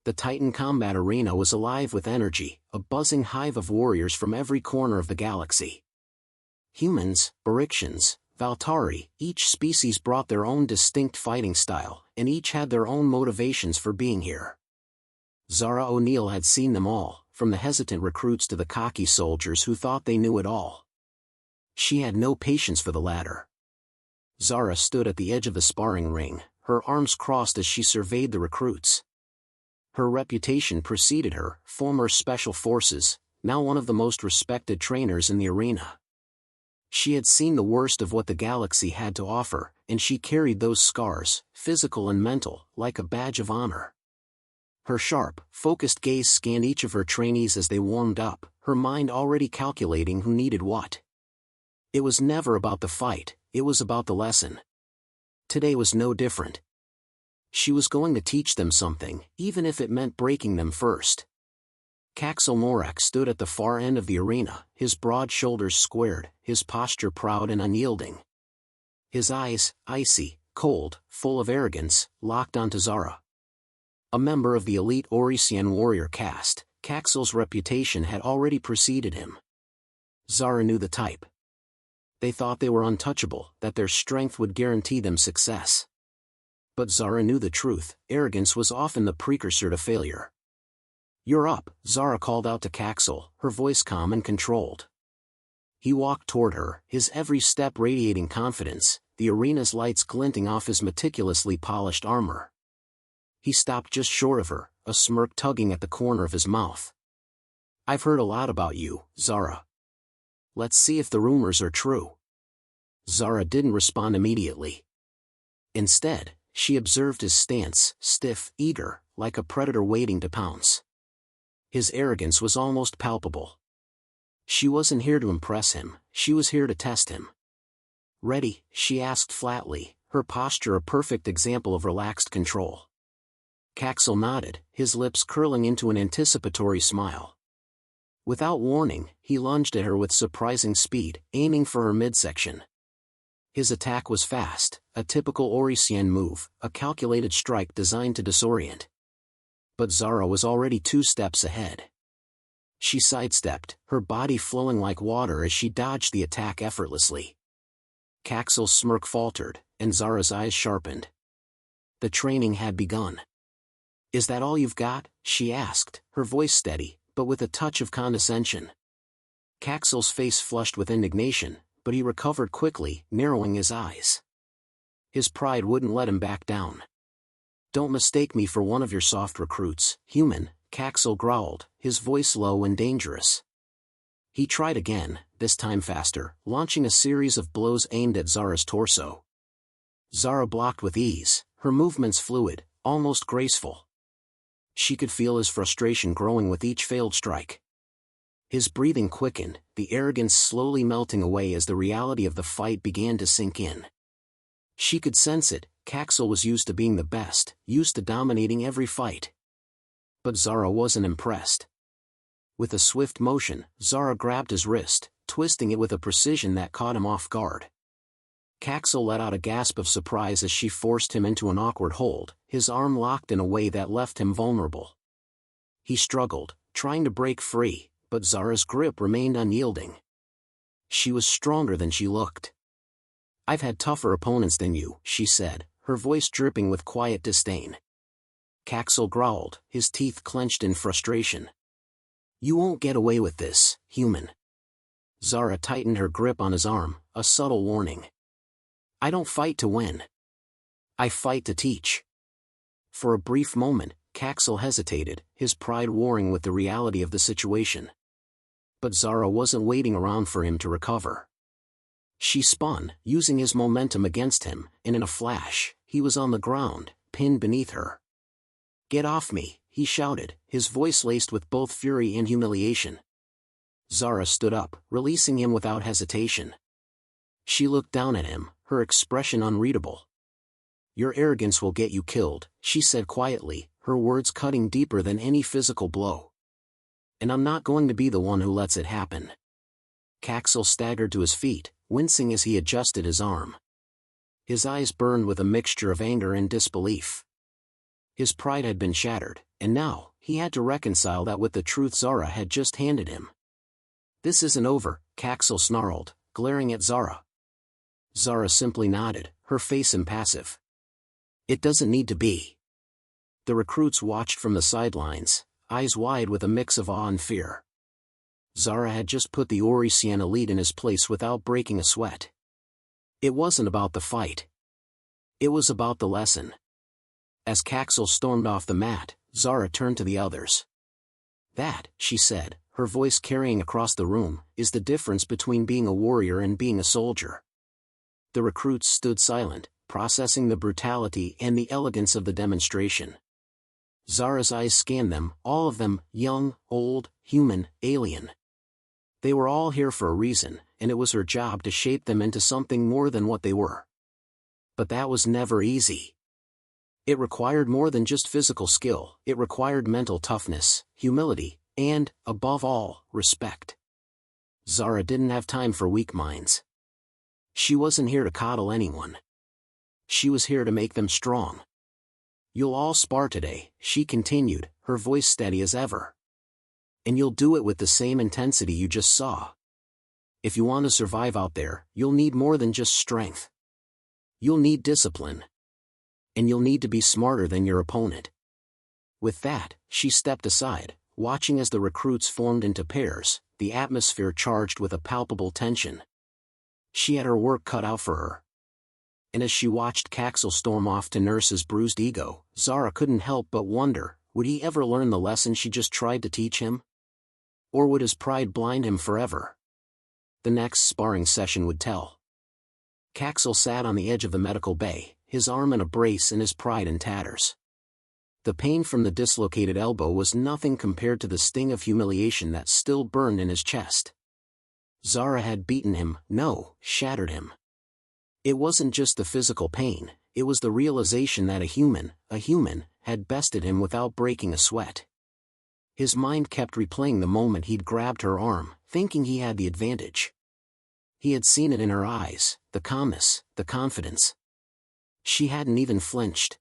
The Titan combat arena was alive with energy, a buzzing hive of warriors from every corner of the galaxy. Humans, Orixians, Valtari, each species brought their own distinct fighting style, and each had their own motivations for being here. Zara O'Neill had seen them all, from the hesitant recruits to the cocky soldiers who thought they knew it all. She had no patience for the latter. Zara stood at the edge of the sparring ring, her arms crossed as she surveyed the recruits. Her reputation preceded her, former Special Forces, now one of the most respected trainers in the arena. She had seen the worst of what the galaxy had to offer, and she carried those scars, physical and mental, like a badge of honor. Her sharp, focused gaze scanned each of her trainees as they warmed up, her mind already calculating who needed what. It was never about the fight, it was about the lesson. Today was no different. She was going to teach them something, even if it meant breaking them first. Caxel Morak stood at the far end of the arena, his broad shoulders squared, his posture proud and unyielding. His eyes, icy, cold, full of arrogance, locked onto Zara. A member of the elite Orixian warrior caste, Caxel's reputation had already preceded him. Zara knew the type. They thought they were untouchable, that their strength would guarantee them success. But Zara knew the truth, arrogance was often the precursor to failure. "You're up," Zara called out to Caxel, her voice calm and controlled. He walked toward her, his every step radiating confidence, the arena's lights glinting off his meticulously polished armor. He stopped just short of her, a smirk tugging at the corner of his mouth. "I've heard a lot about you, Zara. Let's see if the rumors are true." Zara didn't respond immediately. Instead, she observed his stance, stiff, eager, like a predator waiting to pounce. His arrogance was almost palpable. She wasn't here to impress him, she was here to test him. "Ready?" she asked flatly, her posture a perfect example of relaxed control. Caxel nodded, his lips curling into an anticipatory smile. Without warning, he lunged at her with surprising speed, aiming for her midsection. His attack was fast, a typical Orixian move, a calculated strike designed to disorient. But Zara was already 2 steps ahead. She sidestepped, her body flowing like water as she dodged the attack effortlessly. Caxel's smirk faltered, and Zara's eyes sharpened. The training had begun. "Is that all you've got?" she asked, her voice steady, but with a touch of condescension. Caxel's face flushed with indignation, but he recovered quickly, narrowing his eyes. His pride wouldn't let him back down. "Don't mistake me for one of your soft recruits, human," Caxel growled, his voice low and dangerous. He tried again, this time faster, launching a series of blows aimed at Zara's torso. Zara blocked with ease, her movements fluid, almost graceful. She could feel his frustration growing with each failed strike. His breathing quickened, the arrogance slowly melting away as the reality of the fight began to sink in. She could sense it, Caxel was used to being the best, used to dominating every fight. But Zara wasn't impressed. With a swift motion, Zara grabbed his wrist, twisting it with a precision that caught him off guard. Caxel let out a gasp of surprise as she forced him into an awkward hold, his arm locked in a way that left him vulnerable. He struggled, trying to break free, but Zara's grip remained unyielding. She was stronger than she looked. "I've had tougher opponents than you," she said, her voice dripping with quiet disdain. Caxel growled, his teeth clenched in frustration. "You won't get away with this, human." Zara tightened her grip on his arm, a subtle warning. "I don't fight to win. I fight to teach." For a brief moment, Caxel hesitated, his pride warring with the reality of the situation. But Zara wasn't waiting around for him to recover. She spun, using his momentum against him, and in a flash, he was on the ground, pinned beneath her. "Get off me," he shouted, his voice laced with both fury and humiliation. Zara stood up, releasing him without hesitation. She looked down at him, her expression unreadable. "Your arrogance will get you killed," she said quietly, her words cutting deeper than any physical blow. "And I'm not going to be the one who lets it happen." Caxel staggered to his feet, wincing as he adjusted his arm. His eyes burned with a mixture of anger and disbelief. His pride had been shattered, and now, he had to reconcile that with the truth Zara had just handed him. "This isn't over," Caxel snarled, glaring at Zara. Zara simply nodded, her face impassive. "It doesn't need to be." The recruits watched from the sidelines, eyes wide with a mix of awe and fear. Zara had just put the Orixian elite in his place without breaking a sweat. It wasn't about the fight. It was about the lesson. As Caxel stormed off the mat, Zara turned to the others. "That," she said, her voice carrying across the room, "is the difference between being a warrior and being a soldier." The recruits stood silent, processing the brutality and the elegance of the demonstration. Zara's eyes scanned them, all of them, young, old, human, alien. They were all here for a reason, and it was her job to shape them into something more than what they were. But that was never easy. It required more than just physical skill, it required mental toughness, humility, and, above all, respect. Zara didn't have time for weak minds. She wasn't here to coddle anyone. She was here to make them strong. "You'll all spar today," she continued, her voice steady as ever. "And you'll do it with the same intensity you just saw. If you want to survive out there, you'll need more than just strength. You'll need discipline. And you'll need to be smarter than your opponent." With that, she stepped aside, watching as the recruits formed into pairs, the atmosphere charged with a palpable tension. She had her work cut out for her. And as she watched Caxel storm off to nurse his bruised ego, Zara couldn't help but wonder, would he ever learn the lesson she just tried to teach him? Or would his pride blind him forever? The next sparring session would tell. Caxel sat on the edge of the medical bay, his arm in a brace and his pride in tatters. The pain from the dislocated elbow was nothing compared to the sting of humiliation that still burned in his chest. Zara had beaten him, no, shattered him. It wasn't just the physical pain, it was the realization that a human, had bested him without breaking a sweat. His mind kept replaying the moment he'd grabbed her arm, thinking he had the advantage. He had seen it in her eyes, the calmness, the confidence. She hadn't even flinched.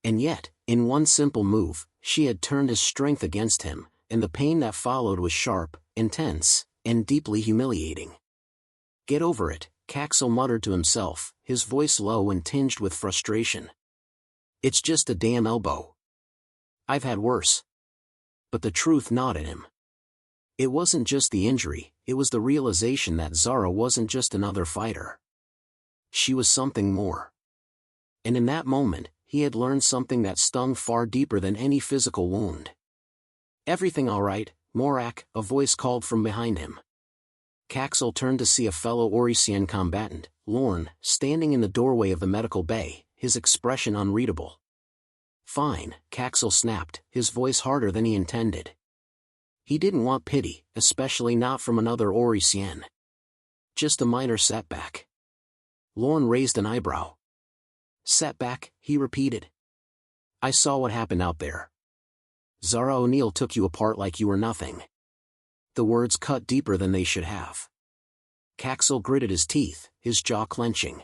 And yet, in one simple move, she had turned his strength against him, and the pain that followed was sharp, intense, and deeply humiliating. "Get over it," Caxel muttered to himself, his voice low and tinged with frustration. "It's just a damn elbow. I've had worse." But the truth gnawed at him. It wasn't just the injury, it was the realization that Zara wasn't just another fighter. She was something more. And in that moment, he had learned something that stung far deeper than any physical wound. "Everything all right, Morak?" a voice called from behind him. Caxel turned to see a fellow Orixian combatant, Lorne, standing in the doorway of the medical bay, his expression unreadable. "Fine," Caxel snapped, his voice harder than he intended. He didn't want pity, especially not from another Orixian. Just a minor setback. Lorne raised an eyebrow. "Setback," he repeated. "I saw what happened out there. Zara O'Neill took you apart like you were nothing." The words cut deeper than they should have. Caxel gritted his teeth, his jaw clenching.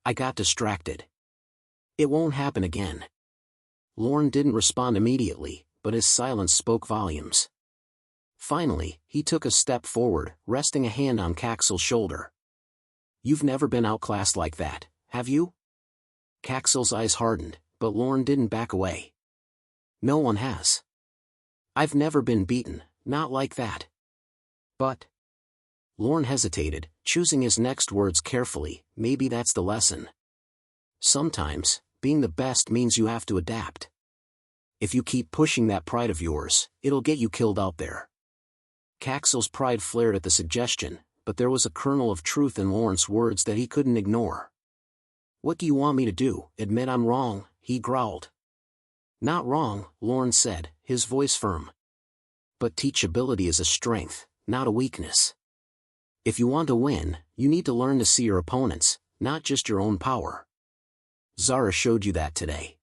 "I got distracted. It won't happen again." Lorne didn't respond immediately, but his silence spoke volumes. Finally, he took a step forward, resting a hand on Caxel's shoulder. "You've never been outclassed like that, have you?" Caxel's eyes hardened, but Lorne didn't back away. "No one has. I've never been beaten, not like that. But..." Lorne hesitated, choosing his next words carefully. "Maybe that's the lesson. Sometimes, being the best means you have to adapt. If you keep pushing that pride of yours, it'll get you killed out there." Caxel's pride flared at the suggestion, but there was a kernel of truth in Lorne's words that he couldn't ignore. "What do you want me to do, admit I'm wrong?" he growled. "Not wrong," Lorne said, his voice firm. "But teachability is a strength, not a weakness. If you want to win, you need to learn to see your opponents, not just your own power. Zara showed you that today."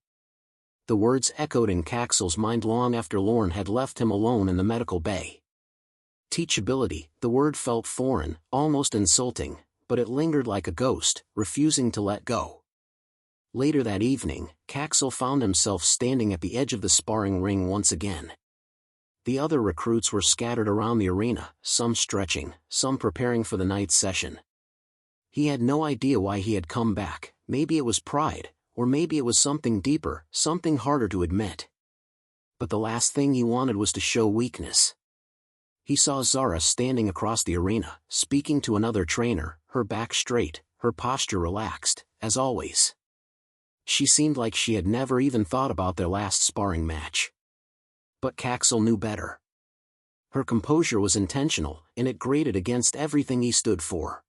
The words echoed in Caxel's mind long after Lorne had left him alone in the medical bay. Teachability, the word felt foreign, almost insulting, but it lingered like a ghost, refusing to let go. Later that evening, Caxel found himself standing at the edge of the sparring ring once again. The other recruits were scattered around the arena, some stretching, some preparing for the night's session. He had no idea why he had come back. Maybe it was pride, or maybe it was something deeper, something harder to admit. But the last thing he wanted was to show weakness. He saw Zara standing across the arena, speaking to another trainer, her back straight, her posture relaxed, as always. She seemed like she had never even thought about their last sparring match. But Caxel knew better. Her composure was intentional, and it grated against everything he stood for.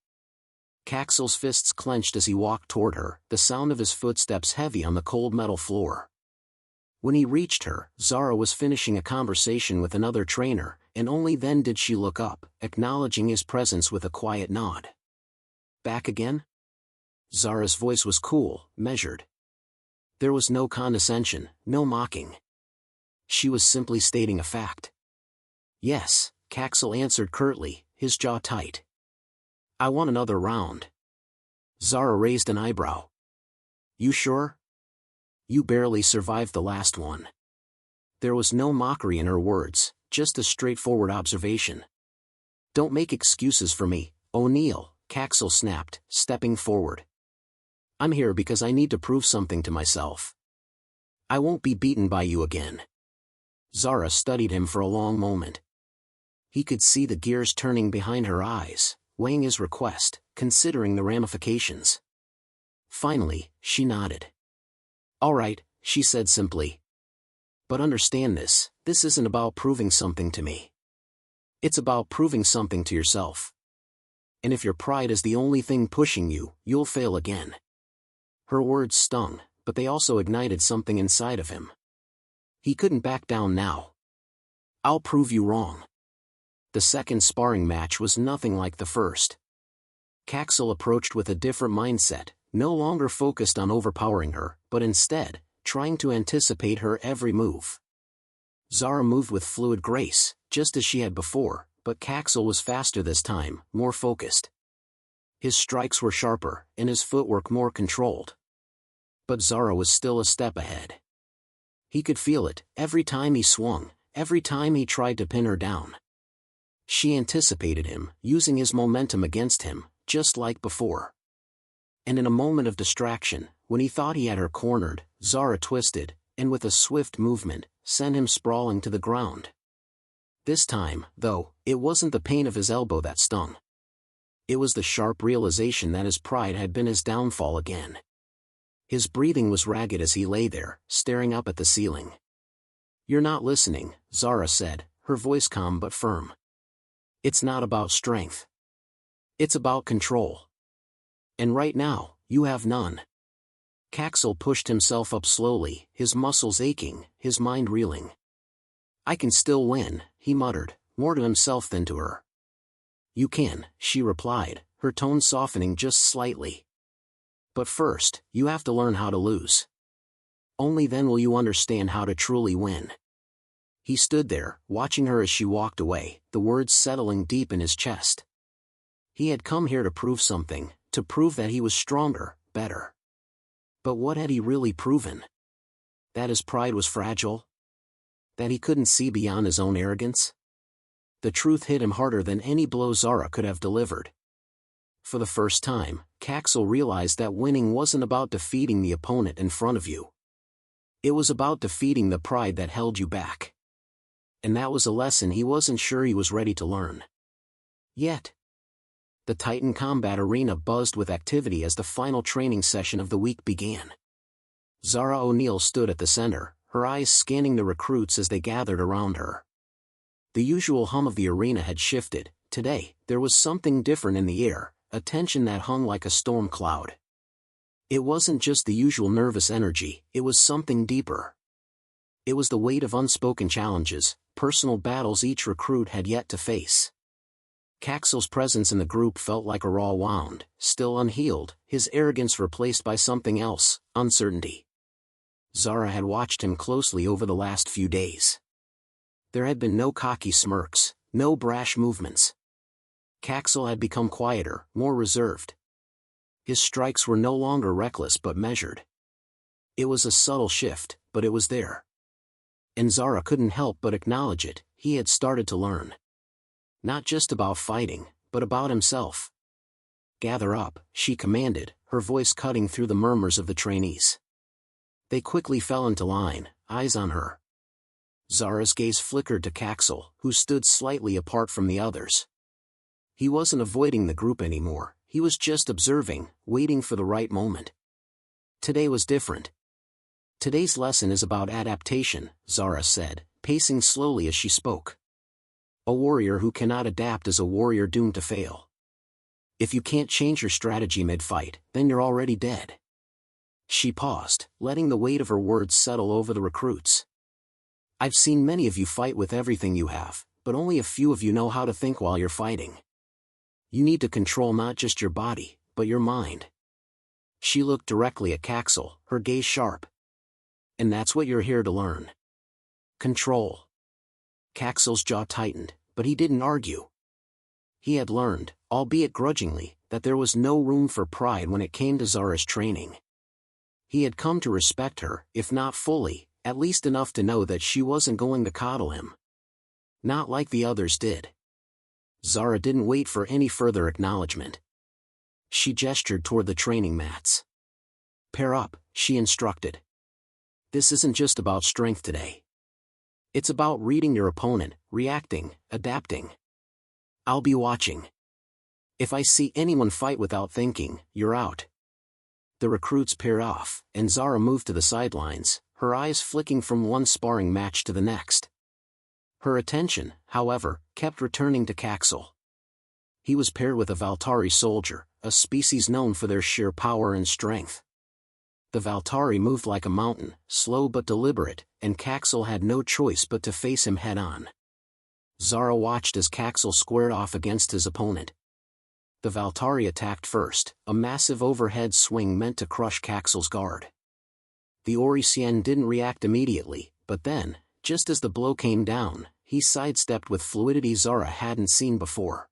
Caxel's fists clenched as he walked toward her, the sound of his footsteps heavy on the cold metal floor. When he reached her, Zara was finishing a conversation with another trainer, and only then did she look up, acknowledging his presence with a quiet nod. "Back again?" Zara's voice was cool, measured. There was no condescension, no mocking. She was simply stating a fact. "Yes," Caxel answered curtly, his jaw tight. "I want another round." Zara raised an eyebrow. "You sure? You barely survived the last one." There was no mockery in her words, just a straightforward observation. "Don't make excuses for me, O'Neill," Caxel snapped, stepping forward. "I'm here because I need to prove something to myself. I won't be beaten by you again." Zara studied him for a long moment. He could see the gears turning behind her eyes, weighing his request, considering the ramifications. Finally, she nodded. "All right," she said simply. "But understand this isn't about proving something to me. It's about proving something to yourself. And if your pride is the only thing pushing you, you'll fail again." Her words stung, but they also ignited something inside of him. He couldn't back down now. "I'll prove you wrong." The second sparring match was nothing like the first. Caxel approached with a different mindset, no longer focused on overpowering her, but instead, trying to anticipate her every move. Zara moved with fluid grace, just as she had before, but Caxel was faster this time, more focused. His strikes were sharper, and his footwork more controlled. But Zara was still a step ahead. He could feel it, every time he swung, every time he tried to pin her down. She anticipated him, using his momentum against him, just like before. And in a moment of distraction, when he thought he had her cornered, Zara twisted, and with a swift movement, sent him sprawling to the ground. This time, though, it wasn't the pain of his elbow that stung. It was the sharp realization that his pride had been his downfall again. His breathing was ragged as he lay there, staring up at the ceiling. "You're not listening," Zara said, her voice calm but firm. "It's not about strength. It's about control. And right now, you have none." Caxel pushed himself up slowly, his muscles aching, his mind reeling. "I can still win," he muttered, more to himself than to her. "You can," she replied, her tone softening just slightly. "But first, you have to learn how to lose. Only then will you understand how to truly win." He stood there, watching her as she walked away, the words settling deep in his chest. He had come here to prove something, to prove that he was stronger, better. But what had he really proven? That his pride was fragile? That he couldn't see beyond his own arrogance? The truth hit him harder than any blow Zara could have delivered. For the first time, Caxel realized that winning wasn't about defeating the opponent in front of you. It was about defeating the pride that held you back. And that was a lesson he wasn't sure he was ready to learn. Yet. The Titan combat arena buzzed with activity as the final training session of the week began. Zara O'Neill stood at the center, her eyes scanning the recruits as they gathered around her. The usual hum of the arena had shifted. Today, there was something different in the air, a tension that hung like a storm cloud. It wasn't just the usual nervous energy, it was something deeper. It was the weight of unspoken challenges, personal battles each recruit had yet to face. Caxel's presence in the group felt like a raw wound, still unhealed, his arrogance replaced by something else, uncertainty. Zara had watched him closely over the last few days. There had been no cocky smirks, no brash movements. Caxel had become quieter, more reserved. His strikes were no longer reckless but measured. It was a subtle shift, but it was there. And Zara couldn't help but acknowledge it. He had started to learn. Not just about fighting, but about himself. "Gather up," she commanded, her voice cutting through the murmurs of the trainees. They quickly fell into line, eyes on her. Zara's gaze flickered to Caxel, who stood slightly apart from the others. He wasn't avoiding the group anymore, he was just observing, waiting for the right moment. Today was different. "Today's lesson is about adaptation," Zara said, pacing slowly as she spoke. "A warrior who cannot adapt is a warrior doomed to fail. If you can't change your strategy mid-fight, then you're already dead." She paused, letting the weight of her words settle over the recruits. "I've seen many of you fight with everything you have, but only a few of you know how to think while you're fighting. You need to control not just your body, but your mind." She looked directly at Caxel, her gaze sharp. "And that's what you're here to learn. Control." Caxel's jaw tightened, but he didn't argue. He had learned, albeit grudgingly, that there was no room for pride when it came to Zara's training. He had come to respect her, if not fully, at least enough to know that she wasn't going to coddle him. Not like the others did. Zara didn't wait for any further acknowledgement. She gestured toward the training mats. "Pair up," she instructed. "This isn't just about strength today. It's about reading your opponent, reacting, adapting. I'll be watching. If I see anyone fight without thinking, you're out." The recruits paired off, and Zara moved to the sidelines, her eyes flicking from one sparring match to the next. Her attention, however, kept returning to Caxel. He was paired with a Valtari soldier, a species known for their sheer power and strength. The Valtari moved like a mountain, slow but deliberate, and Caxel had no choice but to face him head-on. Zara watched as Caxel squared off against his opponent. The Valtari attacked first, a massive overhead swing meant to crush Caxel's guard. The Orixian didn't react immediately, but then, just as the blow came down, he sidestepped with fluidity Zara hadn't seen before.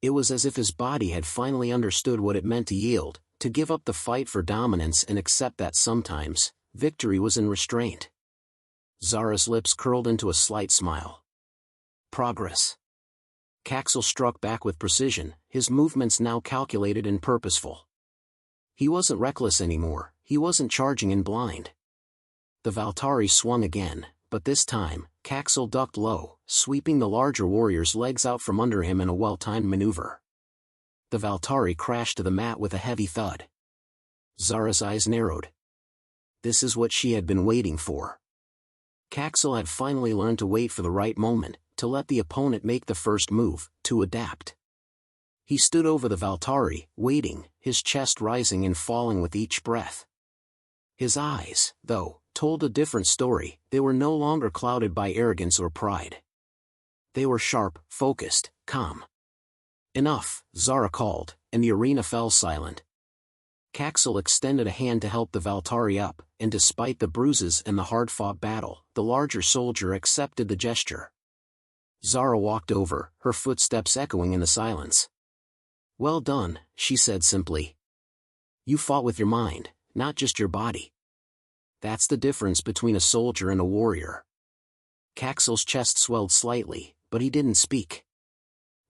It was as if his body had finally understood what it meant to yield, to give up the fight for dominance and accept that sometimes, victory was in restraint. Zara's lips curled into a slight smile. Progress. Caxel struck back with precision, his movements now calculated and purposeful. He wasn't reckless anymore, he wasn't charging in blind. The Valtari swung again, but this time, Caxel ducked low, sweeping the larger warrior's legs out from under him in a well-timed maneuver. The Valtari crashed to the mat with a heavy thud. Zara's eyes narrowed. This is what she had been waiting for. Caxel had finally learned to wait for the right moment, to let the opponent make the first move, to adapt. He stood over the Valtari, waiting, his chest rising and falling with each breath. His eyes, though, told a different story. They were no longer clouded by arrogance or pride. They were sharp, focused, calm. "Enough," Zara called, and the arena fell silent. Caxel extended a hand to help the Valtari up, and despite the bruises and the hard-fought battle, the larger soldier accepted the gesture. Zara walked over, her footsteps echoing in the silence. "Well done," she said simply. "You fought with your mind, not just your body. That's the difference between a soldier and a warrior." Caxel's chest swelled slightly, but he didn't speak.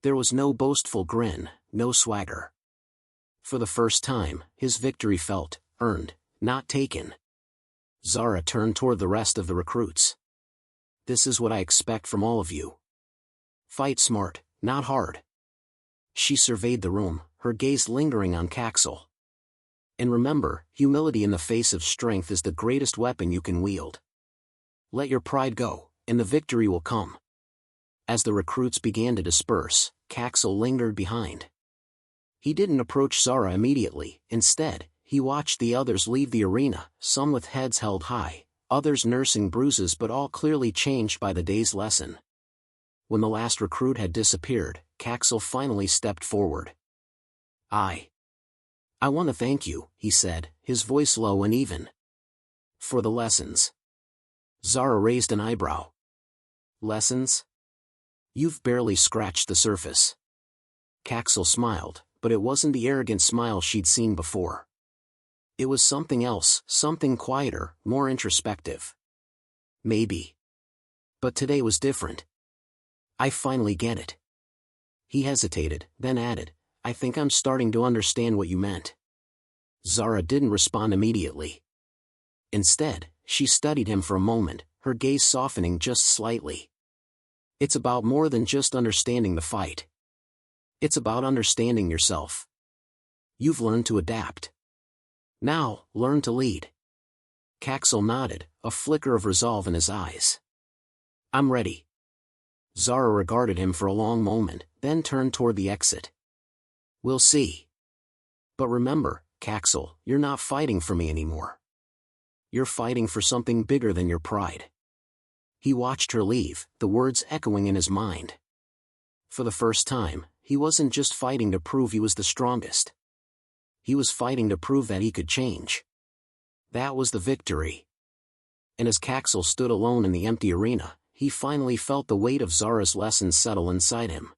There was no boastful grin, no swagger. For the first time, his victory felt earned, not taken. Zara turned toward the rest of the recruits. "This is what I expect from all of you. Fight smart, not hard." She surveyed the room, her gaze lingering on Caxel. "And remember, humility in the face of strength is the greatest weapon you can wield. Let your pride go, and the victory will come." As the recruits began to disperse, Caxel lingered behind. He didn't approach Zara immediately, instead, he watched the others leave the arena, some with heads held high, others nursing bruises but all clearly changed by the day's lesson. When the last recruit had disappeared, Caxel finally stepped forward. I want to thank you," he said, his voice low and even. "For the lessons." Zara raised an eyebrow. "Lessons? You've barely scratched the surface." Caxel smiled, but it wasn't the arrogant smile she'd seen before. It was something else, something quieter, more introspective. Maybe. But today was different. I finally get it. He hesitated, then added, I think I'm starting to understand what you meant. Zara didn't respond immediately. Instead, she studied him for a moment, her gaze softening just slightly. It's about more than just understanding the fight. It's about understanding yourself. You've learned to adapt. Now, learn to lead. Caxel nodded, a flicker of resolve in his eyes. I'm ready. Zara regarded him for a long moment, then turned toward the exit. We'll see. But remember, Caxel, you're not fighting for me anymore. You're fighting for something bigger than your pride. He watched her leave, the words echoing in his mind. For the first time, he wasn't just fighting to prove he was the strongest. He was fighting to prove that he could change. That was the victory. And as Caxel stood alone in the empty arena, he finally felt the weight of Zara's lessons settle inside him.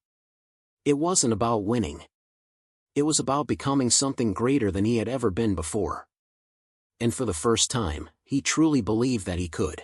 It wasn't about winning. It was about becoming something greater than he had ever been before. And for the first time, he truly believed that he could.